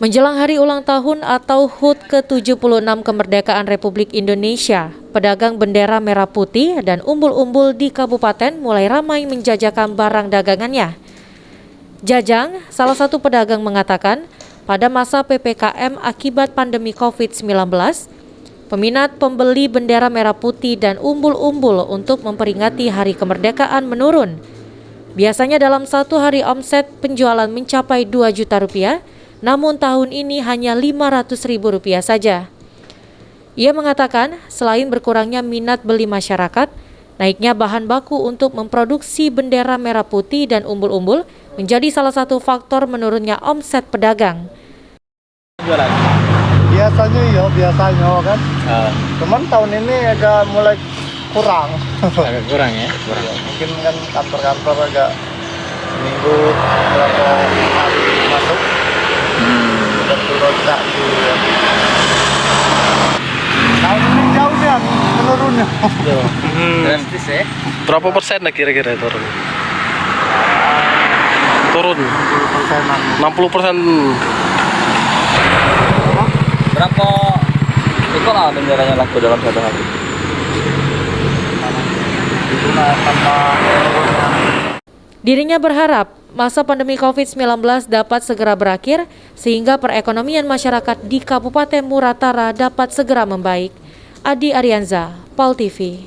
Menjelang hari ulang tahun atau HUT ke-76 kemerdekaan Republik Indonesia, pedagang bendera merah putih dan umbul-umbul di kabupaten mulai ramai menjajakan barang dagangannya. Jajang, salah satu pedagang mengatakan, pada masa PPKM akibat pandemi COVID-19, peminat pembeli bendera merah putih dan umbul-umbul untuk memperingati hari kemerdekaan menurun. Biasanya dalam satu hari omset penjualan mencapai 2 juta rupiah, namun tahun ini hanya Rp500.000 saja. Ia mengatakan selain berkurangnya minat beli masyarakat, naiknya bahan baku untuk memproduksi bendera merah putih dan umbul-umbul menjadi salah satu faktor menurunnya omset pedagang. Jualan? Biasanya kan. Cuman tahun ini agak mulai kurang. Agak kurang ya? Kurang. Mungkin kan kantor-kantor agak seminggu berapa hari masuk. Dan turun tak juga. Tahun ini jauh dia menurunnya. Drastis ya? Berapa persen lah kira-kira turun? Turun 60%. Berapa ekor lah benderanya laku dalam satu hari? Dirinya berharap masa pandemi COVID-19 dapat segera berakhir sehingga perekonomian masyarakat di Kabupaten Muratara dapat segera membaik. Adi Arianza, PAL TV.